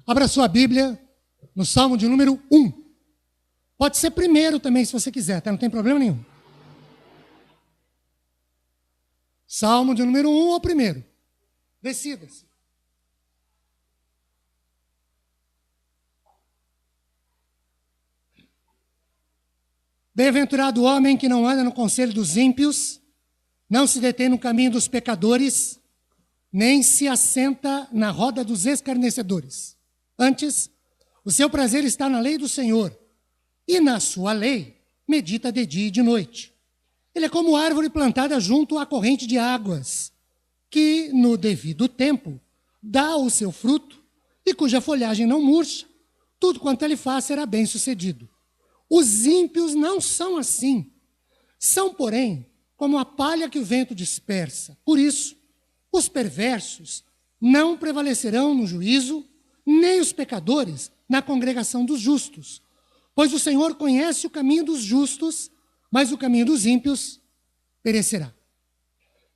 Abra sua Bíblia no Salmo de número 1. Pode ser primeiro também, se você quiser, tá? Não tem problema nenhum. Salmo de número 1 ou primeiro? Decida-se. Bem-aventurado o homem que não anda no conselho dos ímpios, não se detém no caminho dos pecadores, nem se assenta na roda dos escarnecedores. Antes, o seu prazer está na lei do Senhor, e na sua lei medita de dia e de noite. Ele é como árvore plantada junto à corrente de águas, que no devido tempo dá o seu fruto, e cuja folhagem não murcha. Tudo quanto ele faz será bem sucedido. Os ímpios não são assim. São, porém, como a palha que o vento dispersa. Por isso, os perversos não prevalecerão no juízo, nem os pecadores na congregação dos justos. Pois o Senhor conhece o caminho dos justos, mas o caminho dos ímpios perecerá.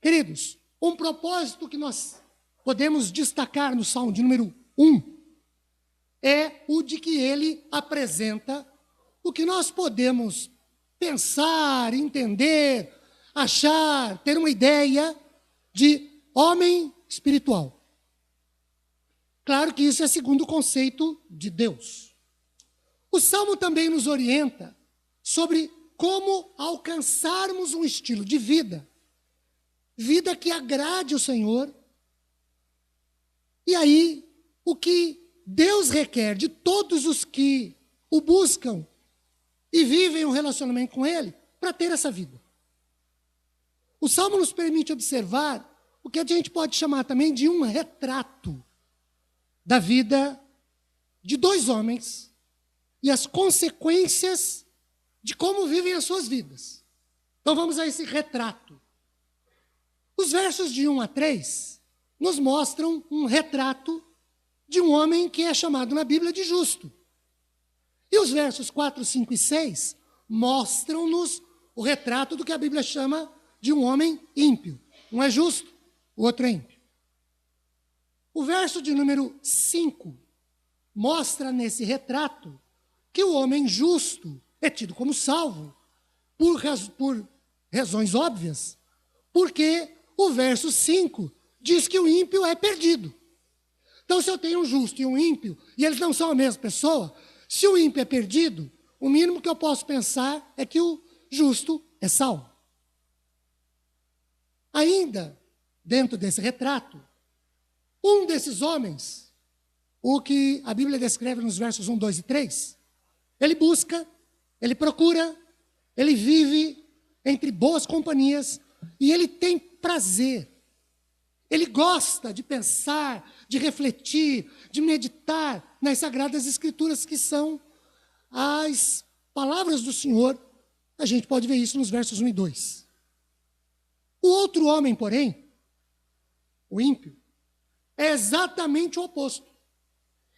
Queridos, um propósito que nós podemos destacar no Salmo de número 1 é o de que ele apresenta o que nós podemos pensar, entender, achar, ter uma ideia de homem espiritual. Claro que isso é segundo o conceito de Deus. O Salmo também nos orienta sobre como alcançarmos um estilo de vida que agrade o Senhor. E aí, o que Deus requer de todos os que o buscam e vivem um relacionamento com Ele para ter essa vida. O Salmo nos permite observar o que a gente pode chamar também de um retrato da vida de dois homens e as consequências de como vivem as suas vidas. Então vamos a esse retrato. Os versos de 1 a 3 nos mostram um retrato de um homem que é chamado na Bíblia de justo. E os versos 4, 5 e 6 mostram-nos o retrato do que a Bíblia chama de um homem ímpio. Um é justo, o outro é ímpio. O verso de número 5 mostra nesse retrato que o homem justo é tido como salvo, por razões óbvias, porque o verso 5 diz que o ímpio é perdido. Então, se eu tenho um justo e um ímpio, e eles não são a mesma pessoa, se o ímpio é perdido, o mínimo que eu posso pensar é que o justo é salvo. Ainda, dentro desse retrato, um desses homens, o que a Bíblia descreve nos versos 1, 2 e 3, ele busca, ele procura, ele vive entre boas companhias e ele tem prazer. Ele gosta de pensar, de refletir, de meditar nas Sagradas Escrituras, que são as palavras do Senhor. A gente pode ver isso nos versos 1 e 2. O outro homem, porém, o ímpio, é exatamente o oposto.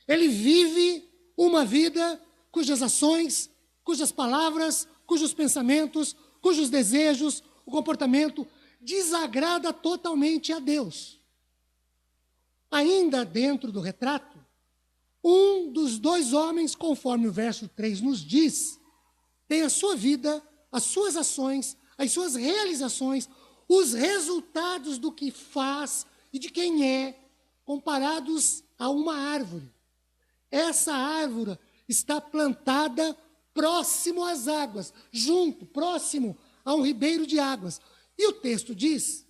Ele vive uma vida cujas ações, cujas palavras, cujos pensamentos, cujos desejos, o comportamento desagrada totalmente a Deus. Ainda dentro do retrato, um dos dois homens, conforme o verso 3 nos diz, tem a sua vida, as suas ações, as suas realizações, os resultados do que faz e de quem é, comparados a uma árvore. Essa árvore está plantada próximo às águas, junto, próximo a um ribeiro de águas. E o texto diz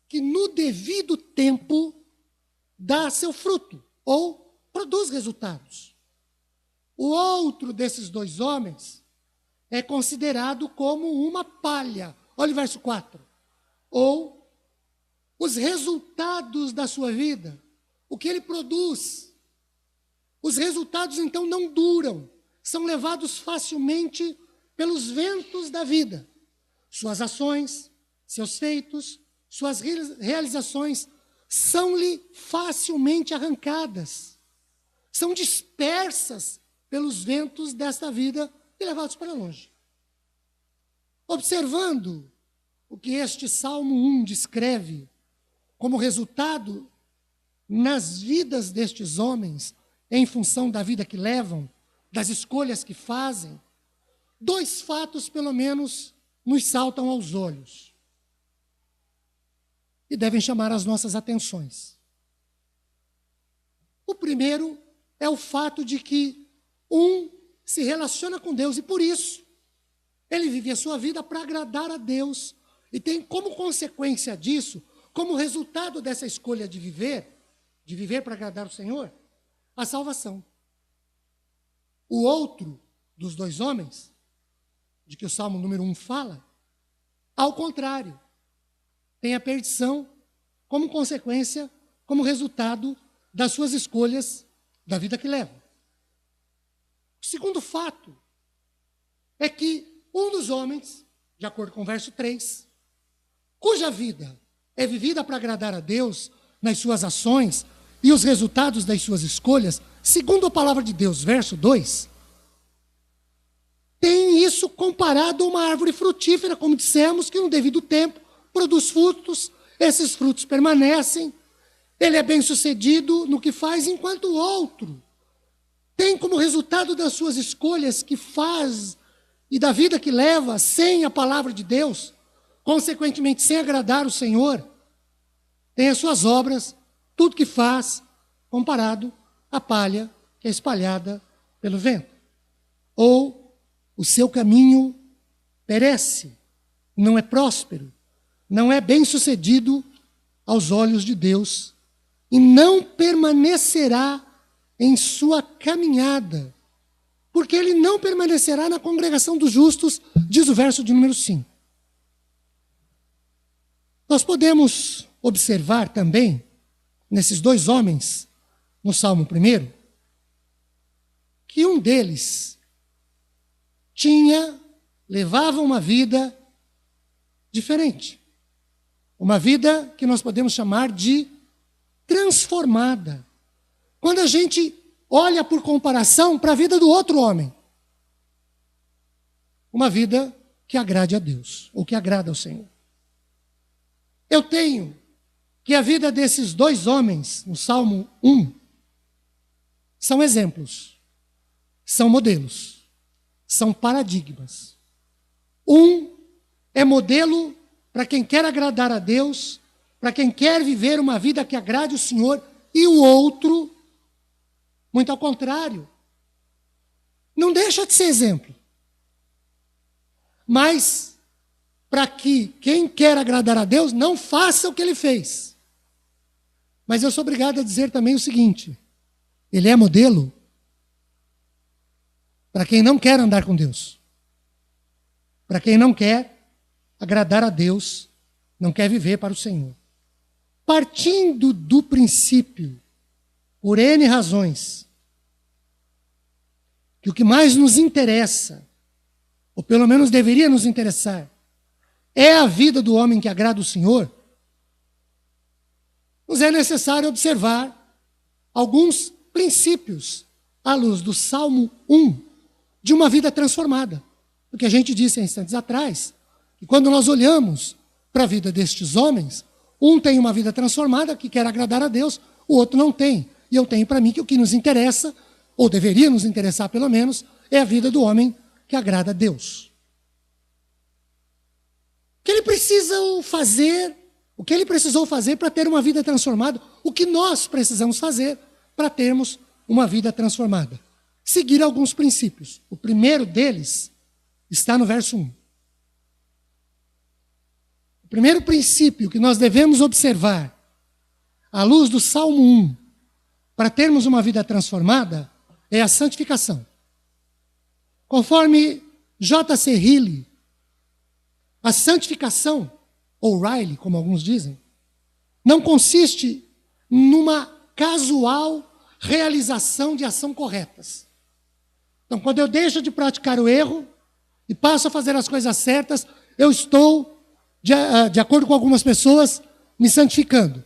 que no devido tempo dá seu fruto, ou produz resultados. O outro desses dois homens é considerado como uma palha. Olha o verso 4. Ou os resultados da sua vida, o que ele produz. Os resultados, então, não duram, são levados facilmente pelos ventos da vida. Suas ações, seus feitos, suas realizações são-lhe facilmente arrancadas, são dispersas pelos ventos desta vida e levados para longe. Observando o que este Salmo 1 descreve como resultado nas vidas destes homens em função da vida que levam, das escolhas que fazem, dois fatos, pelo menos, nos saltam aos olhos e devem chamar as nossas atenções. O primeiro é o fato de que um se relaciona com Deus e, por isso, ele vive a sua vida para agradar a Deus e tem como consequência disso, como resultado dessa escolha de viver para agradar o Senhor, a salvação. O outro dos dois homens, de que o Salmo número 1 fala, ao contrário, tem a perdição como consequência, como resultado das suas escolhas da vida que leva. O segundo fato é que um dos homens, de acordo com o verso 3, cuja vida é vivida para agradar a Deus nas suas ações e os resultados das suas escolhas, segundo a palavra de Deus, verso 2, tem isso comparado a uma árvore frutífera, como dissemos, que no devido tempo produz frutos, esses frutos permanecem, ele é bem-sucedido no que faz, enquanto o outro tem como resultado das suas escolhas que faz e da vida que leva sem a palavra de Deus, consequentemente sem agradar o Senhor, tem as suas obras, tudo que faz, comparado à palha que é espalhada pelo vento. Ou o seu caminho perece, não é próspero, não é bem-sucedido aos olhos de Deus e não permanecerá em sua caminhada, porque ele não permanecerá na congregação dos justos, diz o verso de número 5. Nós podemos observar também, nesses dois homens, no Salmo 1, que um deles levava uma vida diferente. Uma vida que nós podemos chamar de transformada. Quando a gente olha por comparação para a vida do outro homem. Uma vida que agrade a Deus, ou que agrada ao Senhor. Eu tenho que a vida desses dois homens, no Salmo 1, são exemplos, são modelos, são paradigmas. Um é modelo para quem quer agradar a Deus, para quem quer viver uma vida que agrade o Senhor, e o outro, muito ao contrário, não deixa de ser exemplo. Mas, para que quem quer agradar a Deus não faça o que ele fez. Mas eu sou obrigado a dizer também o seguinte: ele é modelo para quem não quer andar com Deus. Para quem não quer agradar a Deus, não quer viver para o Senhor. Partindo do princípio, por N razões, que o que mais nos interessa, ou pelo menos deveria nos interessar, é a vida do homem que agrada o Senhor, nos é necessário observar alguns princípios à luz do Salmo 1, de uma vida transformada. Porque a gente disse há instantes atrás, que quando nós olhamos para a vida destes homens, um tem uma vida transformada que quer agradar a Deus, o outro não tem. E eu tenho para mim que o que nos interessa, ou deveria nos interessar pelo menos, é a vida do homem que agrada a Deus. O que ele precisou fazer para ter uma vida transformada, o que nós precisamos fazer para termos uma vida transformada? Seguir alguns princípios. O primeiro deles está no verso 1. O primeiro princípio que nós devemos observar, à luz do Salmo 1, para termos uma vida transformada, é a santificação. Conforme J.C. Riley, a santificação, ou Riley, como alguns dizem, não consiste numa casual realização de ação corretas. Então, quando eu deixo de praticar o erro e passo a fazer as coisas certas, eu estou, de acordo com algumas pessoas, me santificando.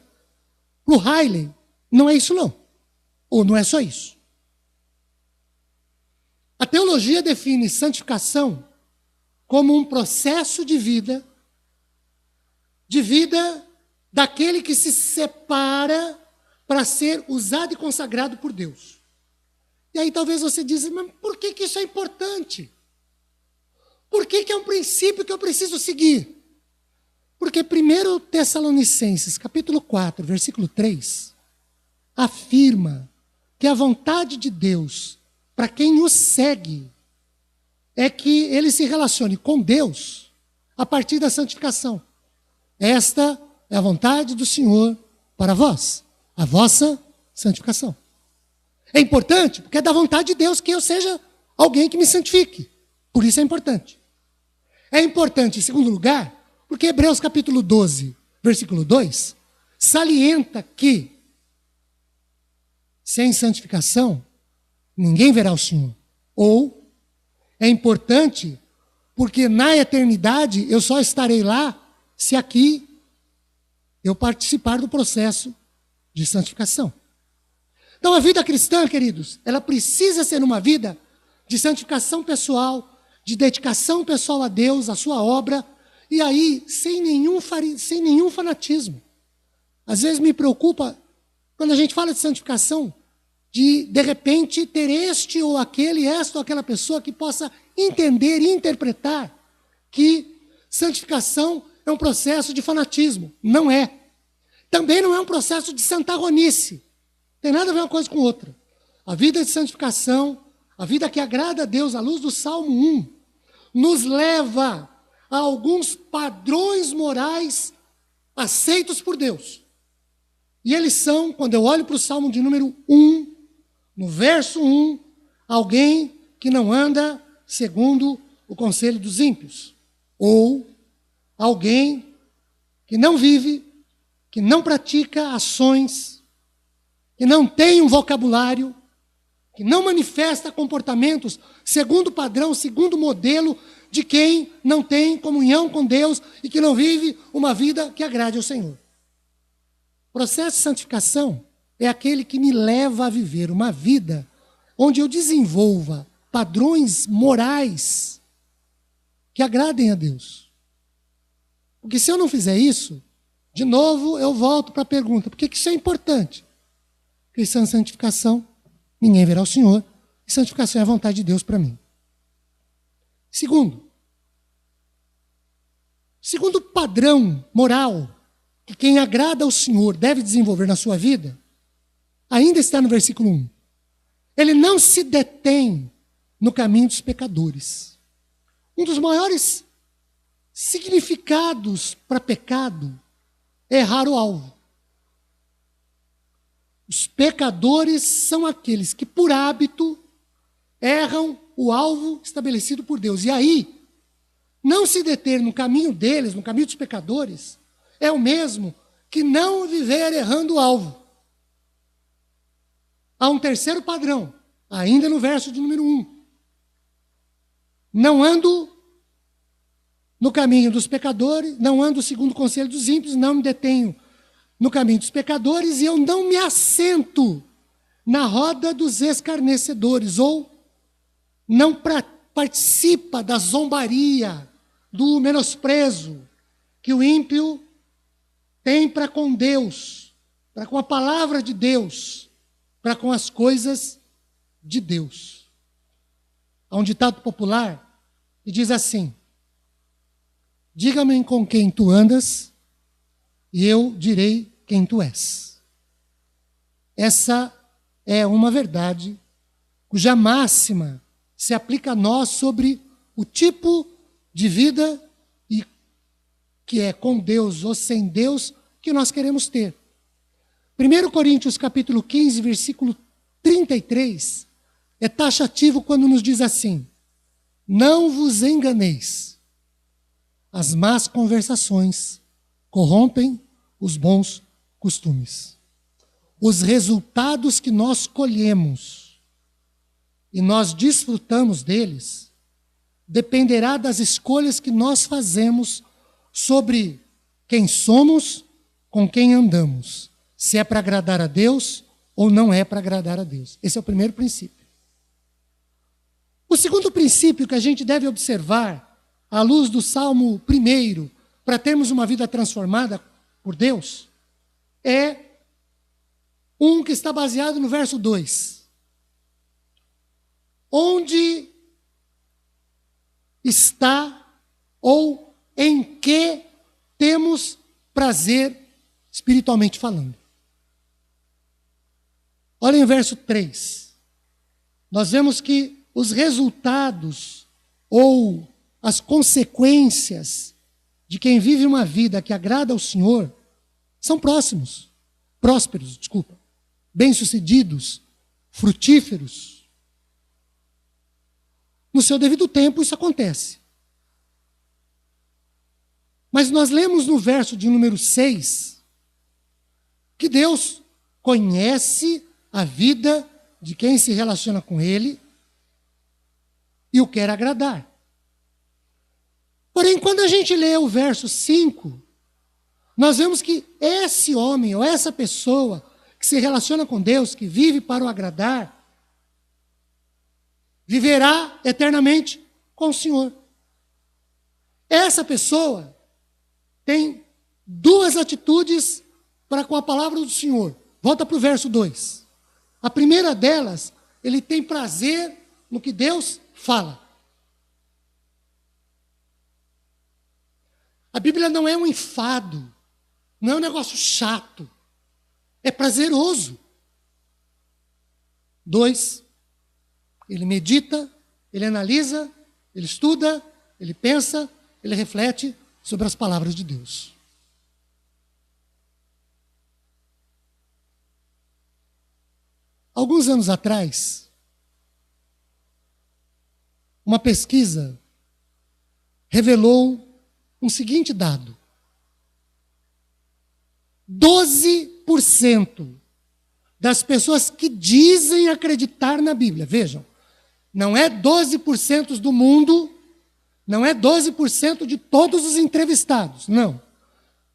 Para o Riley, não é isso não. Ou não é só isso. A teologia define santificação como um processo de vida daquele que se separa para ser usado e consagrado por Deus. E aí talvez você diz, mas por que isso é importante? Por que é um princípio que eu preciso seguir? Porque 1 Tessalonicenses, capítulo 4, versículo 3, afirma que a vontade de Deus, para quem o segue, é que ele se relacione com Deus a partir da santificação. Esta é a vontade do Senhor para vós, a vossa santificação. É importante porque é da vontade de Deus que eu seja alguém que me santifique. Por isso é importante. É importante, em segundo lugar, porque Hebreus capítulo 12, versículo 2, salienta que sem santificação ninguém verá o Senhor. Ou é importante porque na eternidade eu só estarei lá se aqui eu participar do processo de santificação. Então a vida cristã, queridos, ela precisa ser uma vida de santificação pessoal, de dedicação pessoal a Deus, a sua obra, e aí sem nenhum fanatismo. Às vezes me preocupa, quando a gente fala de santificação, de repente ter este ou aquele, esta ou aquela pessoa que possa entender e interpretar que santificação é um processo de fanatismo. Não é. Também não é um processo de santarronice. Tem nada a ver uma coisa com outra. A vida de santificação, a vida que agrada a Deus, à luz do Salmo 1, nos leva a alguns padrões morais aceitos por Deus. E eles são, quando eu olho para o Salmo de número 1, no verso 1, alguém que não anda segundo o conselho dos ímpios. Ou alguém que não vive, que não pratica ações, que não tem um vocabulário, que não manifesta comportamentos segundo o padrão, segundo o modelo de quem não tem comunhão com Deus e que não vive uma vida que agrade ao Senhor. O processo de santificação é aquele que me leva a viver uma vida onde eu desenvolva padrões morais que agradem a Deus. Porque se eu não fizer isso, de novo eu volto para a pergunta, por que isso é importante? Porque sem santificação, ninguém verá o Senhor, e santificação é a vontade de Deus para mim. Segundo padrão moral que quem agrada ao Senhor deve desenvolver na sua vida, ainda está no versículo 1. Ele não se detém no caminho dos pecadores. Um dos maiores significados para pecado é errar o alvo. Os pecadores são aqueles que, por hábito, erram o alvo estabelecido por Deus. E aí, não se deter no caminho deles, no caminho dos pecadores, é o mesmo que não viver errando o alvo. Há um terceiro padrão, ainda no verso de número 1. Não ando no caminho dos pecadores, não ando segundo o conselho dos ímpios, não me detenho no caminho dos pecadores e eu não me assento na roda dos escarnecedores, ou não participa da zombaria, do menosprezo que o ímpio tem para com Deus, para com a palavra de Deus, para com as coisas de Deus. Há um ditado popular que diz assim: diga-me com quem tu andas e eu direi quem tu és. Essa é uma verdade cuja máxima se aplica a nós sobre o tipo de vida e que é com Deus ou sem Deus que nós queremos ter. 1 Coríntios capítulo 15, versículo 33, é taxativo quando nos diz assim: não vos enganeis, as más conversações corrompem os bons costumes. Os resultados que nós colhemos e nós desfrutamos deles dependerá das escolhas que nós fazemos sobre quem somos, com quem andamos. Se é para agradar a Deus ou não é para agradar a Deus. Esse é o primeiro princípio. O segundo princípio que a gente deve observar, à luz do Salmo 1, para termos uma vida transformada por Deus, é um que está baseado no verso 2. onde está ou em que temos prazer espiritualmente falando. Olhem o verso 3. Nós vemos que os resultados ou as consequências de quem vive uma vida que agrada ao Senhor são prósperos, bem-sucedidos, frutíferos. No seu devido tempo isso acontece. Mas nós lemos no verso de número 6 que Deus conhece a vida de quem se relaciona com Ele e o quer agradar. Porém, quando a gente lê o verso 5, nós vemos que esse homem ou essa pessoa que se relaciona com Deus, que vive para o agradar, viverá eternamente com o Senhor. Essa pessoa tem duas atitudes para com a palavra do Senhor. Volta para o verso 2. A primeira delas, ele tem prazer no que Deus fala. A Bíblia não é um enfado, não é um negócio chato, é prazeroso. 2, ele medita, ele analisa, ele estuda, ele pensa, ele reflete sobre as palavras de Deus. Alguns anos atrás, uma pesquisa revelou um seguinte dado: 12% das pessoas que dizem acreditar na Bíblia, vejam, não é 12% do mundo, não é 12% de todos os entrevistados, não.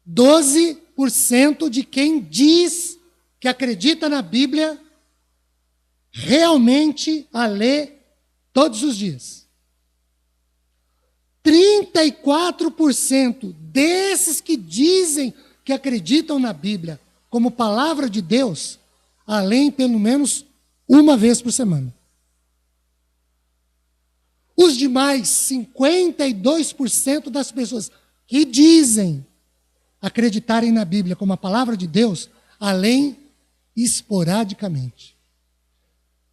12% de quem diz que acredita na Bíblia realmente a lê todos os dias. 34% desses que dizem que acreditam na Bíblia como palavra de Deus, a leem pelo menos uma vez por semana. Os demais 52% das pessoas que dizem acreditarem na Bíblia como a palavra de Deus, a leem esporadicamente.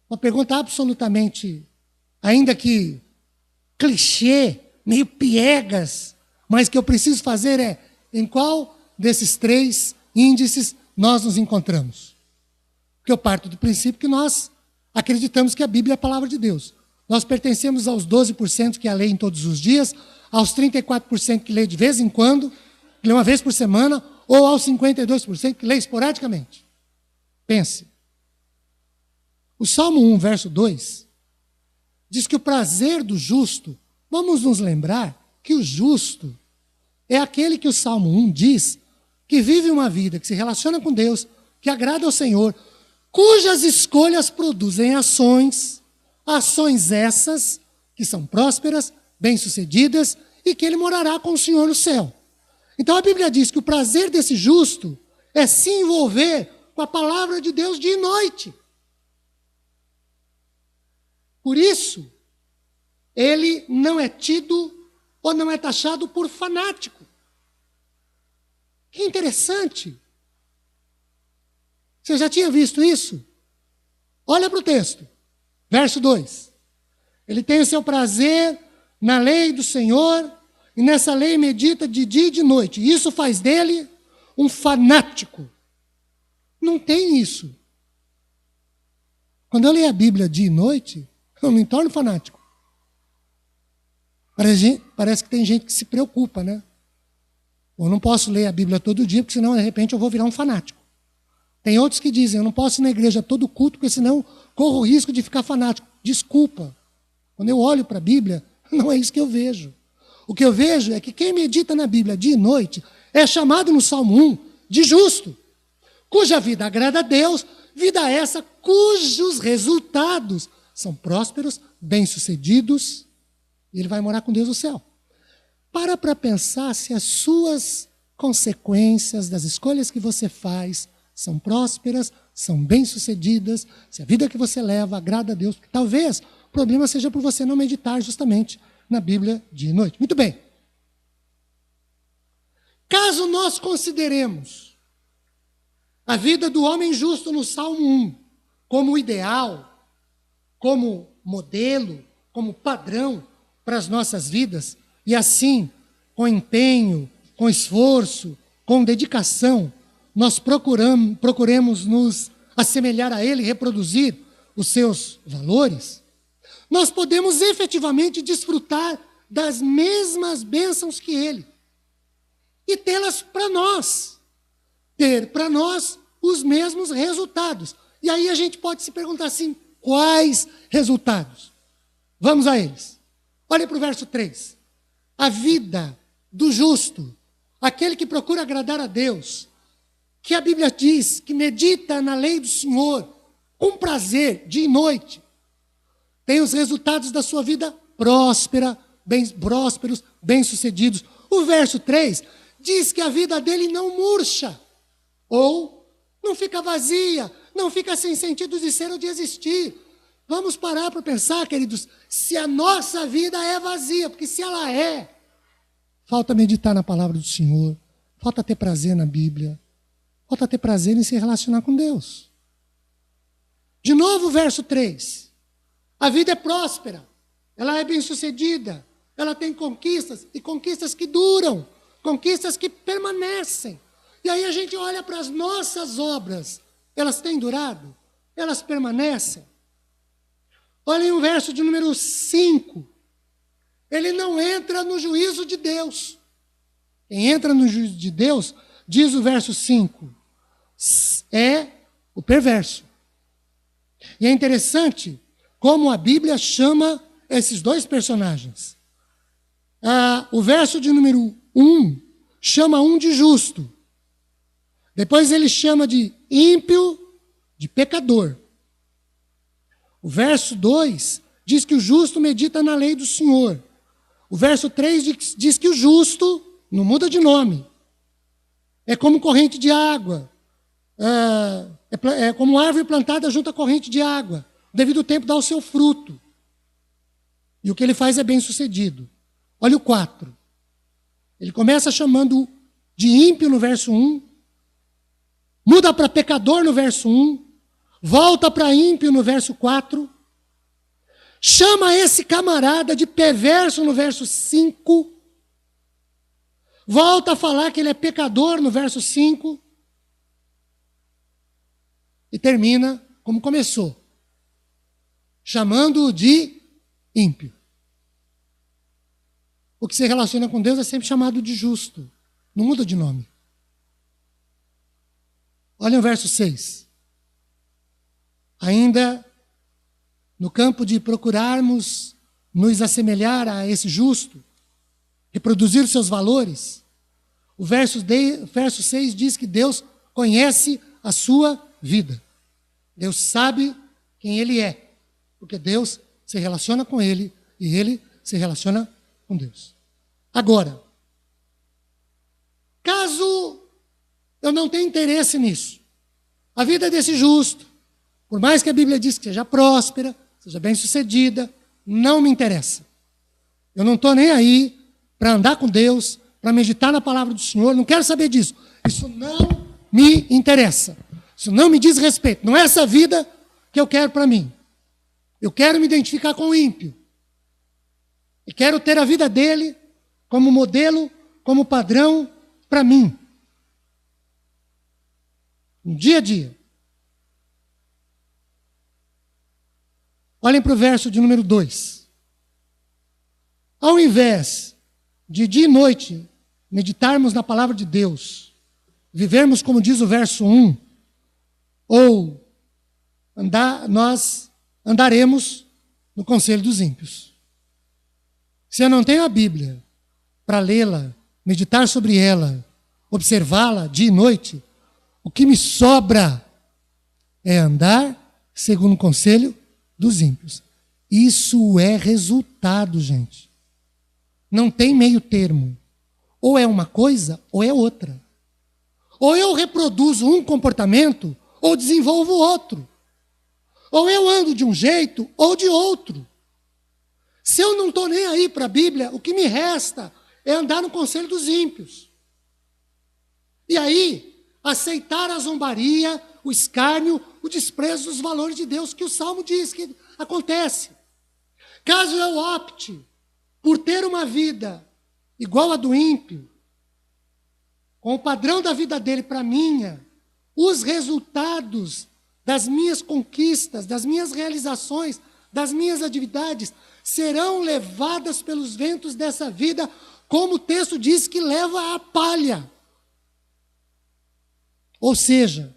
Uma pergunta absolutamente, ainda que clichê, meio piegas, mas que eu preciso fazer é: em qual desses 3 índices nós nos encontramos? Porque eu parto do princípio que nós acreditamos que a Bíblia é a palavra de Deus. Nós pertencemos aos 12% que a leem todos os dias, aos 34% que lê de vez em quando, que lê uma vez por semana, ou aos 52% que lê esporadicamente. Pense. O Salmo 1, verso 2, diz que o prazer do justo, vamos nos lembrar que o justo é aquele que o Salmo 1 diz que vive uma vida que se relaciona com Deus, que agrada ao Senhor, cujas escolhas produzem ações essas que são prósperas, bem-sucedidas e que ele morará com o Senhor no céu. Então a Bíblia diz que o prazer desse justo é se envolver com a palavra de Deus dia e noite. Por isso, ele não é tido ou não é taxado por fanático. Que interessante. Você já tinha visto isso? Olha para o texto, verso 2. Ele tem o seu prazer na lei do Senhor, e nessa lei medita de dia e de noite. Isso faz dele um fanático. Não tem isso. Quando eu leio a Bíblia dia e noite, eu me torno fanático. Parece que tem gente que se preocupa, né? Eu não posso ler a Bíblia todo dia, porque senão, de repente, eu vou virar um fanático. Tem outros que dizem: eu não posso ir na igreja todo culto, porque senão corro o risco de ficar fanático. Desculpa. Quando eu olho para a Bíblia, não é isso que eu vejo. O que eu vejo é que quem medita na Bíblia dia e noite é chamado no Salmo 1 de justo, cuja vida agrada a Deus, vida essa cujos resultados são prósperos, bem-sucedidos, e ele vai morar com Deus no céu. Para pensar se as suas consequências das escolhas que você faz são prósperas, são bem-sucedidas, se a vida que você leva agrada a Deus. Porque talvez O problema seja por você não meditar justamente na Bíblia dia e noite. Muito bem. Caso nós consideremos a vida do homem justo no Salmo 1 como ideal, como modelo, como padrão para as nossas vidas, e assim, com empenho, com esforço, com dedicação, nós procuremos nos assemelhar a ele, reproduzir os seus valores, nós podemos efetivamente desfrutar das mesmas bênçãos que ele e tê-las para nós, ter para nós os mesmos resultados. E aí a gente pode se perguntar assim, quais resultados? Vamos a eles. Olha para o verso 3. A vida do justo, aquele que procura agradar a Deus, que a Bíblia diz que medita na lei do Senhor com prazer, dia e noite, tem os resultados da sua vida prósperos, bem-sucedidos. O verso 3 diz que a vida dele não murcha, ou não fica vazia, não fica sem sentido de ser ou de existir. Vamos parar para pensar, queridos, se a nossa vida é vazia, porque se ela é, falta meditar na palavra do Senhor, falta ter prazer na Bíblia, falta ter prazer em se relacionar com Deus. De novo o verso 3. A vida é próspera, ela é bem-sucedida, ela tem conquistas, e conquistas que duram, conquistas que permanecem. E aí a gente olha para as nossas obras, elas têm durado? Elas permanecem? Olhem o verso de número 5. Ele não entra no juízo de Deus. Quem entra no juízo de Deus, diz o verso 5, é o perverso. E é interessante como a Bíblia chama esses dois personagens. O verso de número 1 chama um de justo. Depois ele chama de ímpio, de pecador. O verso 2 diz que o justo medita na lei do Senhor. O verso 3 diz que o justo não muda de nome. É como corrente de água. É como árvore plantada junto à corrente de água. Devido ao tempo dá o seu fruto. E o que ele faz é bem sucedido. Olha o 4. Ele começa chamando de ímpio no verso 1. Muda para pecador no verso 1. Volta para ímpio no verso 4. Chama esse camarada de perverso no verso 5. Volta a falar que ele é pecador no verso 5. E termina como começou, chamando-o de ímpio. O que se relaciona com Deus é sempre chamado de justo. Não muda de nome. Olha o verso 6. Ainda no campo de procurarmos nos assemelhar a esse justo, reproduzir os seus valores, o verso 6 diz que Deus conhece a sua vida. Deus sabe quem ele é, porque Deus se relaciona com ele e ele se relaciona com Deus. Agora, caso eu não tenha interesse nisso, a vida desse justo, por mais que a Bíblia diz que seja próspera, seja bem-sucedida, não me interessa. Eu não estou nem aí para andar com Deus, para meditar na palavra do Senhor, não quero saber disso. Isso não me interessa. Isso não me diz respeito. Não é essa vida que eu quero para mim. Eu quero me identificar com o ímpio. E quero ter a vida dele como modelo, como padrão para mim. No dia a dia. Olhem para o verso de número 2. Ao invés de dia e noite meditarmos na palavra de Deus, vivermos como diz o verso 1, ou nós andaremos no conselho dos ímpios. Se eu não tenho a Bíblia para lê-la, meditar sobre ela, observá-la dia e noite, o que me sobra é andar segundo o conselho dos ímpios. Isso é resultado, gente. Não tem meio termo. Ou é uma coisa, ou é outra. Ou eu reproduzo um comportamento, ou desenvolvo outro. Ou eu ando de um jeito, ou de outro. Se eu não estou nem aí para a Bíblia, o que me resta é andar no conselho dos ímpios. E aí, aceitar a zombaria, o escárnio, o desprezo dos valores de Deus, que o Salmo diz que acontece. Caso eu opte por ter uma vida igual a do ímpio, com o padrão da vida dele para a minha, os resultados das minhas conquistas, das minhas realizações, das minhas atividades, serão levadas pelos ventos dessa vida, como o texto diz que leva a palha. Ou seja,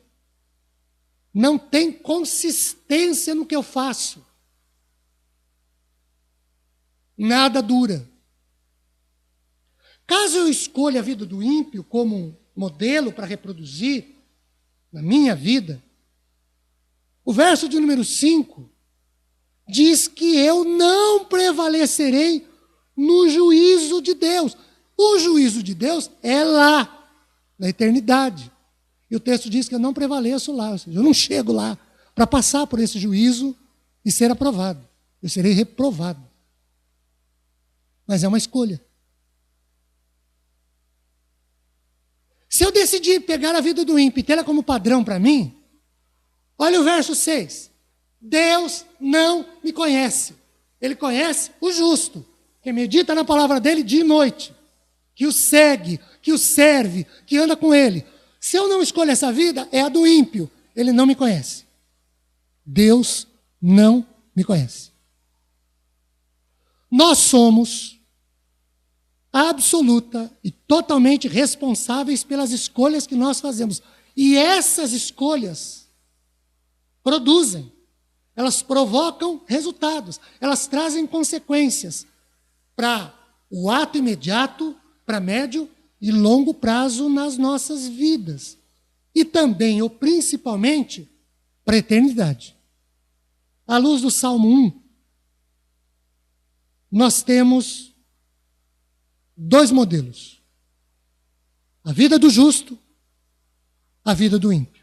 não tem consistência no que eu faço. Nada dura. Caso eu escolha a vida do ímpio como um modelo para reproduzir na minha vida, o verso de número 5 diz que eu não prevalecerei no juízo de Deus. O juízo de Deus é lá, na eternidade. E o texto diz que eu não prevaleço lá, ou seja, eu não chego lá para passar por esse juízo e ser aprovado. Eu serei reprovado. Mas é uma escolha. Se eu decidir pegar a vida do ímpio e tê-la como padrão para mim, olha o verso 6. Deus não me conhece. Ele conhece o justo, que medita na palavra dele dia e noite, que o segue, que o serve, que anda com ele. Se eu não escolho essa vida, é a do ímpio. Ele não me conhece. Deus não me conhece. Nós somos absoluta e totalmente responsáveis pelas escolhas que nós fazemos. E essas escolhas produzem, elas provocam resultados, elas trazem consequências para o ato imediato, para médio e longo prazo nas nossas vidas. E também, ou principalmente, para a eternidade. À luz do Salmo 1, nós temos 2 modelos. A vida do justo, a vida do ímpio.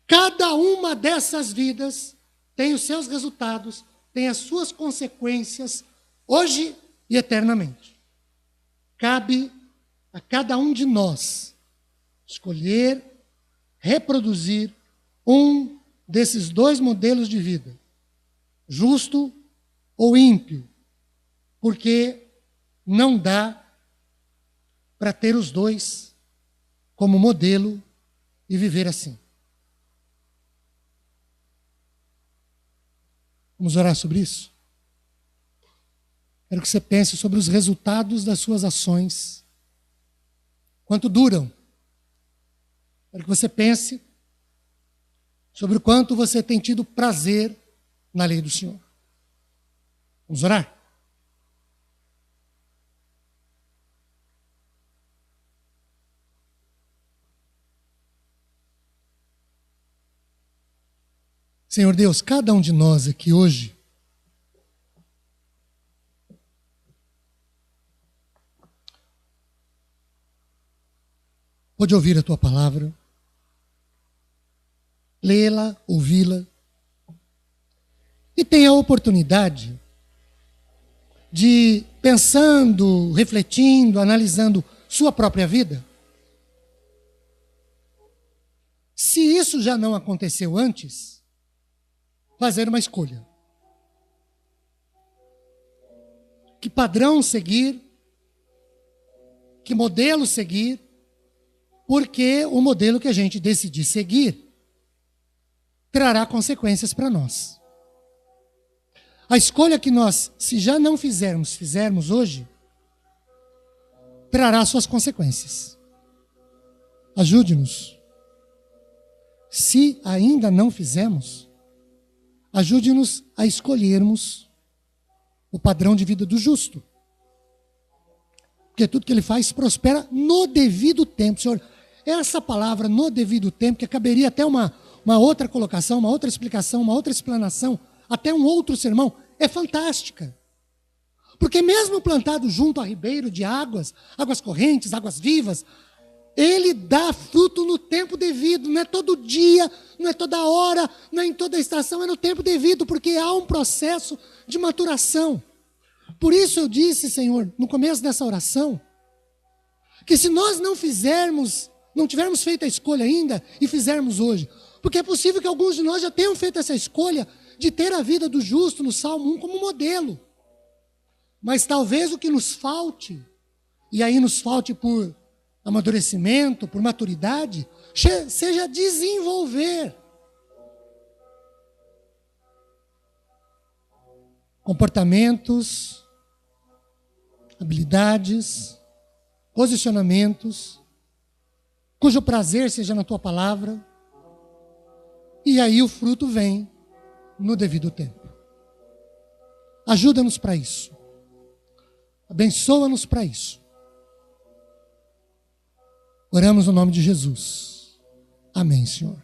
Cada uma dessas vidas tem os seus resultados, tem as suas consequências, hoje e eternamente. Cabe a cada um de nós escolher, reproduzir um desses 2 modelos de vida, justo ou ímpio, porque não dá para ter os 2 como modelo e viver assim. Vamos orar sobre isso? Quero que você pense sobre os resultados das suas ações. Quanto duram? Quero que você pense sobre o quanto você tem tido prazer na lei do Senhor. Vamos orar? Senhor Deus, cada um de nós aqui hoje pode ouvir a Tua palavra, lê-la, ouvi-la, e tem a oportunidade de, pensando, refletindo, analisando sua própria vida, se isso já não aconteceu antes, fazer uma escolha. Que padrão seguir, que modelo seguir, porque o modelo que a gente decidir seguir trará consequências para nós. A escolha que nós, se já não fizermos hoje, trará suas consequências. Ajude-nos. Se ainda não fizemos, ajude-nos a escolhermos o padrão de vida do justo. Porque tudo que ele faz prospera no devido tempo. Senhor, essa palavra no devido tempo, que caberia até uma outra colocação, uma outra explicação, uma outra explanação, até um outro sermão, é fantástica. Porque mesmo plantado junto a ribeiro de águas correntes, águas vivas, Ele dá fruto no tempo devido, não é todo dia, não é toda hora, não é em toda estação, é no tempo devido, porque há um processo de maturação. Por isso eu disse, Senhor, no começo dessa oração, que se nós não tivermos feito a escolha ainda e fizermos hoje, porque é possível que alguns de nós já tenham feito essa escolha de ter a vida do justo no Salmo 1 como modelo. Mas talvez o que nos falte, e aí nos falte por amadurecimento, por maturidade, seja desenvolver comportamentos, habilidades, posicionamentos, cujo prazer seja na tua palavra, e aí o fruto vem no devido tempo. Ajuda-nos para isso. Abençoa-nos para isso. Oramos no nome de Jesus. Amém, Senhor.